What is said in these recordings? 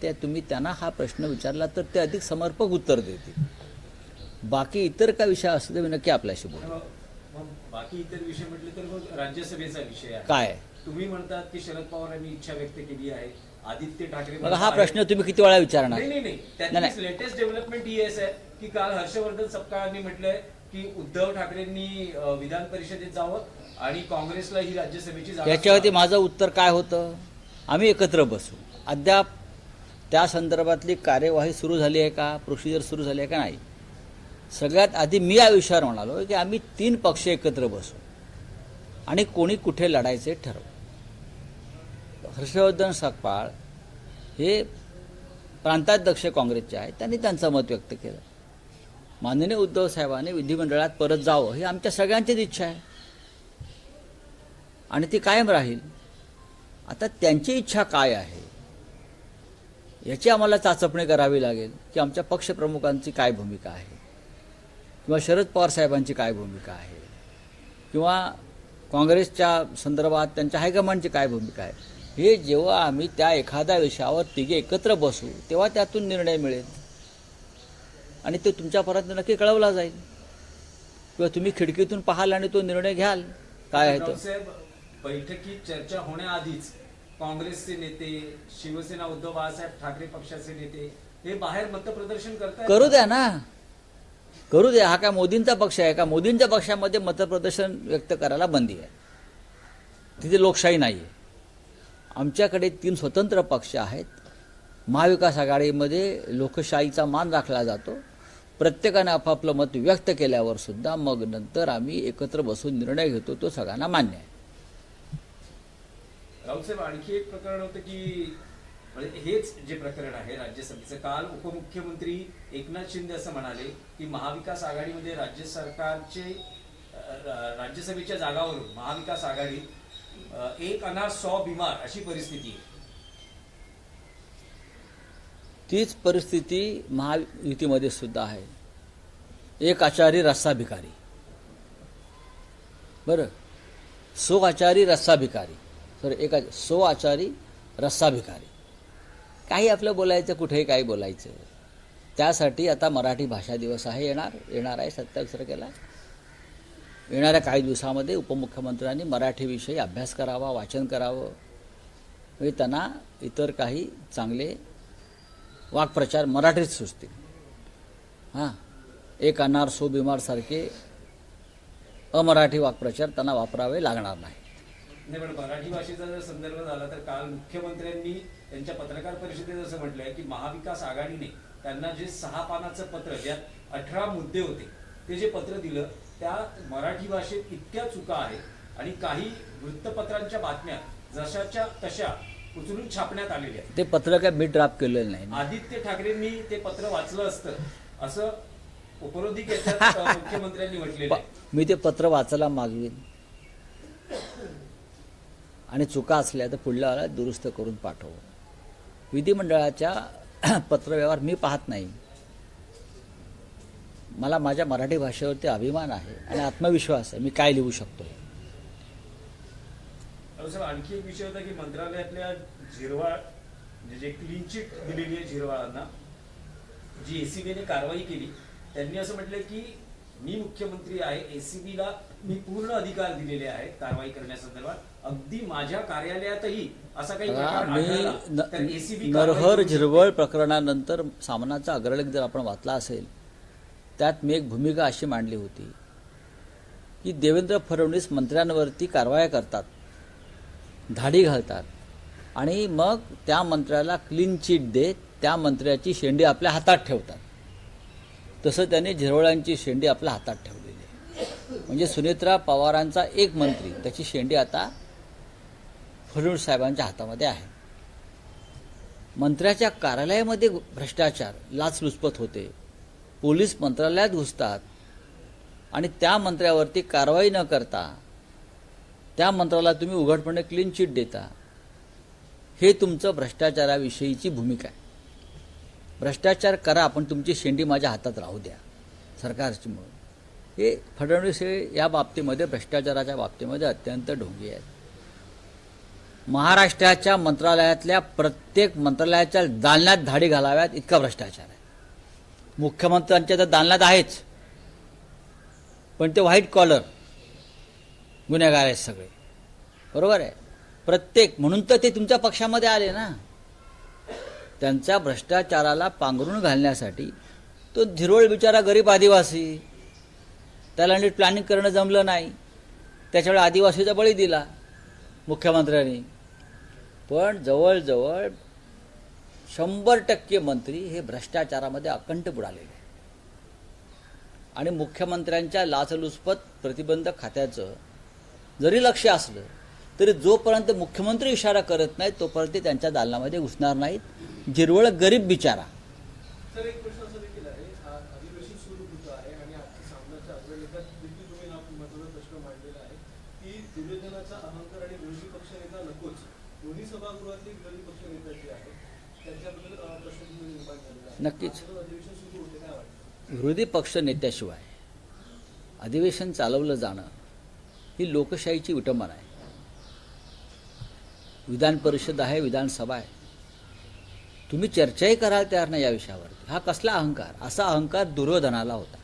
त्या तुम्ही त्यांना हा प्रश्न विचारला तर ते अधिक समर्पक उत्तर देतील. बाकी इतर काय विषय असले तर मी नक्की आपल्याशी बोलू. बाकी इतर विषय म्हटले तर मग राज्यसभेचा विषय आहे. काय तुम्ही म्हणतात की शरद पवारांनी इच्छा व्यक्त केली आहे. आदित्य ठाकरे बघा, हा प्रश्न तुम्ही किती वेळा विचारणार? नाही. त्याची लेटेस्ट डेव्हलपमेंट ही आहे की काल हर्षवर्धन सपकाळांनी म्हटलंय की उद्धव ठाकरेंनी विधान परिषदेत जावं आणि काँग्रेसला ही राज्यसभेची जागा. याच्यावरती माझं उत्तर काय होतं? आम्ही एकत्र बसू. अद्याप त्या संदर्भातली कार्यवाही सुरू झाली आहे का, प्रोसिजर सुरू झाली आहे का नाही. सगळ्यात आधी मी या विषयावर म्हणालो की आम्ही 3 पक्ष एकत्र बसू आणि कोणी कुठे लढायचे ठरवू. हर्षवर्धन सकपाळ हे प्रांताध्यक्ष काँग्रेसचे आहेत, त्यांनी त्यांचं मत व्यक्त केलं. माननीय उद्धव साहेबांनी विधिमंडळात परत जावं ही आमच्या सगळ्यांचीच इच्छा आहे आणि ती कायम राहील. आता त्यांची इच्छा काय आहे याची आम्हाला चाचपणी करावी लागेल की आमच्या पक्षप्रमुखांची काय भूमिका आहे किंवा शरद पवार साहेबांची काय भूमिका आहे किंवा काँग्रेसच्या संदर्भात त्यांच्या हायकमांडची काय भूमिका आहे. हे जेव्हा आम्ही त्या एखाद्या विषयावर तिघे एकत्र बसू तेव्हा त्यातून निर्णय मिळेल आणि ते तुमच्यापर्यंत नक्की कळवला जाईल किंवा तुम्ही खिडकीतून पाहाल आणि तो निर्णय घ्याल काय आहे तो. बैठकीत चर्चा होण्याआधीच काँग्रेसचे नेते, शिवसेना उद्धव बाळासाहेब ठाकरे पक्षाचे नेते हे बाहेर मतप्रदर्शन करतात. करू द्या ना, करू द्या. हा काय मोदींचा पक्ष आहे का? मोदींच्या पक्षामध्ये मतप्रदर्शन व्यक्त करायला बंदी आहे. तिथे लोकशाही नाही आहे. आमच्याकडे 3 स्वतंत्र पक्ष आहेत. महाविकास आघाडीमध्ये लोकशाहीचा मान राखला जातो. प्रत्येकाने आपापलं मत व्यक्त केल्यावर सुद्धा मग नंतर आम्ही एकत्र बसून निर्णय घेतो, तो सगळ्यांना मान्य आहे. राऊतसाहेब, आणखी एक प्रकरण होतं की म्हणजे हेच जे प्रकरण आहे राज्यसभेचं, काल उपमुख्यमंत्री एकनाथ शिंदे असं म्हणाले की महाविकास आघाडीमध्ये राज्य सरकारचे राज्यसभेच्या जागावरून महाविकास आघाडी 1 अनार 100 बिमार अशी परिस्थिती आहे. तीच परिस्थिती महायुतीमध्ये सुद्धा आहे. 1 आचारी रस्सा भिकारी. बरं, 100 आचारी रस्सा भिकारी. सर 100 आचारी रस्सा भिकारी. काही आपलं बोलायचं, कुठेही काही बोलायचं. त्यासाठी आता मराठी भाषा दिवस आहे, येणार आहे 27 तारखेला. येणाऱ्या काही दिवसामध्ये उपमुख्यमंत्र्यांनी मराठीविषयी अभ्यास करावा, वाचन करावं. म्हणजे त्यांना इतर काही चांगले वाक्प्रचार मराठीत सुचतील. हां, 1 अनार 100 बिमार सारखे अमराठी वाक्प्रचार त्यांना वापरावे लागणार नाही. नाही, पण मराठी भाषेचा जर संदर्भ झाला तर काल मुख्यमंत्र्यांनी त्यांच्या पत्रकार परिषदेत असं म्हटलंय की महाविकास आघाडीने त्यांना जे 6 पानाचं पत्र, ज्यात 18 मुद्दे होते, ते जे पत्र दिलं त्यात मराठी भाषेत इतक्या चुका आहेत आणि काही वृत्तपत्रांच्या बातम्या जशाच्या तशा उचलून छापण्यात आलेल्या आहेत. ते पत्र काय मी ड्राफ्ट केलेलं नाही. आदित्य ठाकरेंनी ते पत्र वाचलं असतं असं उपरोधिक याच्यात मुख्यमंत्र्यांनी म्हटलेलं आहे. मी ते पत्र वाचायला मागवीन आणि चुका असल्या तर पुढल्या वेळेला दुरुस्त करून पाठवू. विधिमंडळाच्या पत्रव्यवहार मी पाहत नाही. मला माझ्या मराठी भाषेवरती अभिमान आहे आणि आत्मविश्वास आहे मी काय लिहू शकतो. आणखी एक विषय होता की मंत्रालयातल्या झिरवाळ जे क्लीन चिट दिलेली आहे झिरवाळांना, जी एसीबीने कारवाई केली, त्यांनी असं म्हटलंय की मी मुख्यमंत्री आहे, एसीबीला मी पूर्ण अधिकार दिलेले आहेत कारवाई करण्यासंदर्भात. अगदी माझ्या कार्यालयातही असा काही नरहर झिरवळ प्रकरणानंतर सामनाचा अग्रलेख जर आपण वाचला असेल, त्यात मी एक भूमिका अशी मांडली होती की देवेंद्र फडणवीस मंत्र्यांवरती कारवाया करतात, धाडी घालतात आणि मग त्या मंत्र्याला क्लीन चिट देत त्या मंत्र्याची शेंडी आपल्या हातात ठेवतात. तसं त्यांनी झिरवळांची शेंडी आपल्या हातात ठेवलेली आहे. म्हणजे सुनेत्रा पवारांचा एक मंत्री, त्याची शेंडी आता फडणवीस साहेबांच्या हातामध्ये आहे. मंत्र्याच्या कार्यालयामध्ये भ्रष्टाचार, लाचलुचपत होते, पोलीस मंत्रालयात घुसतात आणि त्या मंत्र्यावरती कारवाई न करता त्या मंत्र्याला तुम्ही उघडपणे क्लीन चिट देता. हे तुमचं भ्रष्टाचाराविषयीची भूमिका आहे. भ्रष्टाचार करा पण तुमची शेंडी माझ्या हातात राहू द्या सरकारची. म्हणून हे फडणवीस हे या बाबतीमध्ये भ्रष्टाचाराच्या बाबतीमध्ये अत्यंत ढोंगी आहेत. महाराष्ट्राच्या मंत्रालयातल्या प्रत्येक मंत्रालयाच्या दालनात धाडी घालाव्यात इतका भ्रष्टाचार आहे. मुख्यमंत्र्यांच्या तर दालनात आहेच, पण ते व्हाईट कॉलर गुन्हेगार आहेत सगळे. बरोबर आहे. प्रत्येक, म्हणून तर ते तुमच्या पक्षामध्ये आले ना. त्यांच्या भ्रष्टाचाराला पांघरून घालण्यासाठी तो धिरोळ बिचारा गरीब आदिवासी, त्याला नीट प्लॅनिंग करणं जमलं नाही, त्याच्यावेळी आदिवासीचा बळी दिला मुख्यमंत्र्यांनी. पण जवळजवळ 100% मंत्री हे भ्रष्टाचारामध्ये अकंठ बुडालेले आहेत. आणि मुख्यमंत्र्यांच्या लाचलुचपत प्रतिबंधक खात्याचं जरी लक्ष असलं तरी जोपर्यंत मुख्यमंत्री इशारा करत नाहीत तोपर्यंत ते त्यांच्या दालनामध्ये घुसणार नाहीत. जिरवळ गरीब बिचारा. सर, एक प्रश्न असा देखील आहे, अधिवेशन सुरू होतं आहे आणि आजच्या सामन्याच्या अग्रलेखात देखील तुम्ही हा महत्त्वाचा प्रश्न मांडलेला आहे की दुर्योधनाचा अहंकार आणि विरोधी पक्षनेता नकोच. दोन्ही सभागृहातले विरोधी पक्षनेता जे आहेत त्यांच्याबद्दल प्रश्न तुम्ही निर्माण झालेला आहे. नक्कीच. अधिवेशन सुरू होते, काय वाटतं? विरोधी पक्ष नेत्याशिवाय अधिवेशन चालवलं जाणं ही लोकशाहीची विटंबना आहे. विधान परिषद आहे, विधानसभा आहे, तुम्ही चर्चाही करायला तयार नाही या विषयावरती. हा कसला अहंकार? असा अहंकार दुर्योधनाला होता.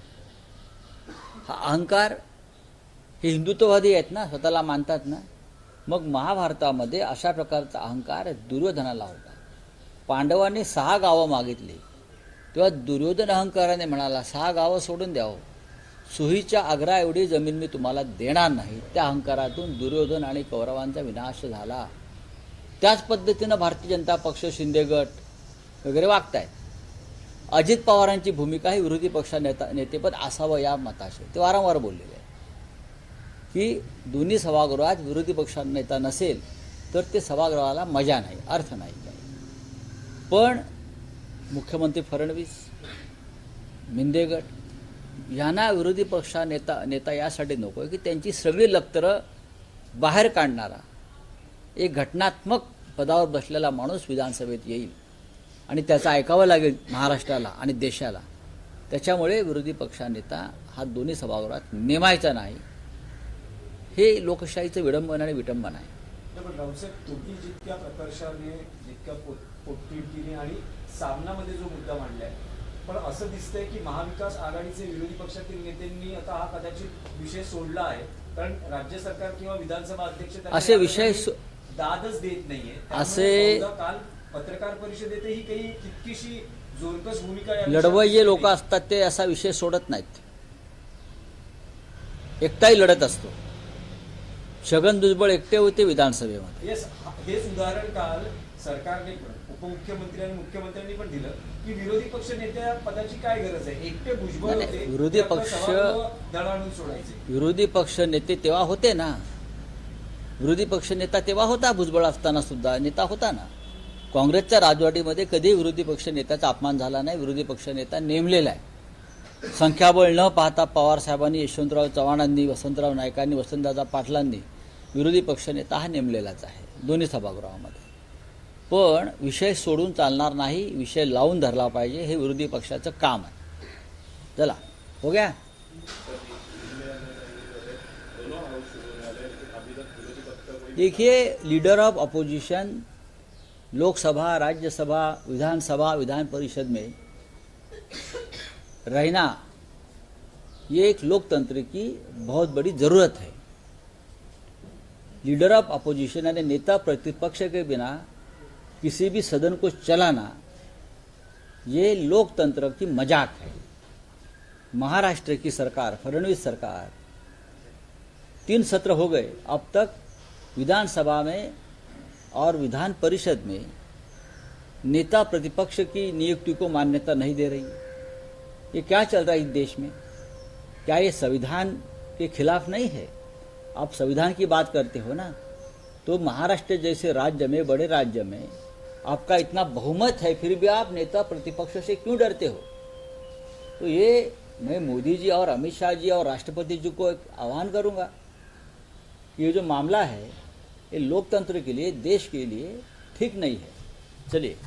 हा अहंकार, हे हिंदुत्ववादी आहेत ना, स्वतःला मानतात ना. मग महाभारतामध्ये अशा प्रकारचा अहंकार दुर्योधनाला होता. पांडवांनी 6 गावं मागितली तेव्हा दुर्योधन अहंकाराने म्हणाला 6 गावं सोडून द्यावं, सुहीच्या आग्रा एवढी जमीन मी तुम्हाला देणार नाही. त्या अहंकारातून दुर्योधन आणि कौरवांचा विनाश झाला. त्याच पद्धतीनं भारतीय जनता पक्ष, शिंदे गट वगैरे वागतायत. अजित पवारांची भूमिका ही विरोधी पक्ष नेतेपद असावं या मताशी ते वारंवार बोललेले आहे की दोन्ही सभागृहात विरोधी पक्ष नेता नसेल तर ते सभागृहाला मजा नाही, अर्थ नाही काही. पण मुख्यमंत्री फडणवीस, मिंदे गट यांना विरोधी पक्ष नेता यासाठी नको आहे की त्यांची सगळी लक्तरं बाहेर काढणारा एक घटनात्मक पदावर बसलेला माणूस विधानसभेत येईल आणि त्याचं ऐकावं लागेल महाराष्ट्राला आणि देशाला. त्याच्यामुळे विरोधी पक्षनेता हा दोन्ही सभागृहात नेमायचा नाही. हे लोकशाहीचं विडंबन आणि विटंबन आहे. पण राऊतसाहेब, तुम्ही जितक्या प्रकर्षाने, जितक्या पोटतिडकीने आणि सामनामध्ये जो मुद्दा मांडलाय, पण असं दिसतंय की महाविकास आघाडीचे विरोधी पक्षातील नेत्यांनी आता हा कदाचित विषय सोडला आहे. कारण राज्य सरकार किंवा विधानसभा अध्यक्ष असे विषय दादच देत नाहीये. असे काल पत्रकार परिषदेतही काही तितकीशी जोरकस भूमिका लढवय्ये लोक असतात ते असा विषय सोडत नाहीत. एकटाही लढत असतो. छगन भुजबळ एकटे होते विधानसभेमध्ये. हेच उदाहरण काल सरकारने, उपमुख्यमंत्री आणि मुख्यमंत्र्यांनी पण दिलं की विरोधी पक्ष नेत्या पदाची काय गरज आहे. एकटे भुजबळ होते, विरोधी पक्ष दळाणून सोडायचे. विरोधी पक्ष नेते तेव्हा होते ना. विरोधी पक्ष नेता तेव्हा होता, भुजबळ असताना सुद्धा नेता होता ना. काँग्रेसच्या राजवाटीमध्ये कधी विरोधी पक्ष नेत्याचा अपमान झाला नाही. विरोधी पक्ष नेता नेमलेला आहे. संख्याबळ न पाहता पवार साहेबांनी, यशवंतराव चव्हाणांनी, वसंतराव नाईकांनी, वसंतदादा पाटलांनी विरोधी पक्षनेता हा नेमलेलाच आहे दोन्ही सभागृहामध्ये. पण विषय सोडून चालणार नाही, विषय लावून धरला पाहिजे, हे विरोधी पक्षाचं काम आहे. चला हो गया. देखिए, leader of opposition Lok Sabha, Rajya Sabha, Vidhan Sabha, Vidhan Parishad में रहना ये एक लोकतंत्र की बहुत बड़ी ज़रूरत है. लीडर ऑफ अपोजिशन यानी नेता प्रतिपक्ष के बिना किसी भी सदन को चलाना ये लोकतंत्र की मजाक है. महाराष्ट्र की सरकार, फडणवीस सरकार, 3 सत्र हो गए, अब तक विधानसभा में और विधान परिषद में नेता प्रतिपक्ष की नियुक्ति को मान्यता नहीं दे रही. ये क्या चल रहा है इस देश में? क्या ये संविधान के खिलाफ नहीं है? आप संविधान की बात करते हो ना, तो महाराष्ट्र जैसे राज्य में, बड़े राज्य में आपका इतना बहुमत है, फिर भी आप नेता प्रतिपक्ष से क्यों डरते हो? तो ये मैं मोदी जी और अमित शाह जी और राष्ट्रपति जी को एक आह्वान करूंगा, ये जो मामला है ये लोकतंत्र के लिए, देश के लिए ठीक नहीं है. चलिए.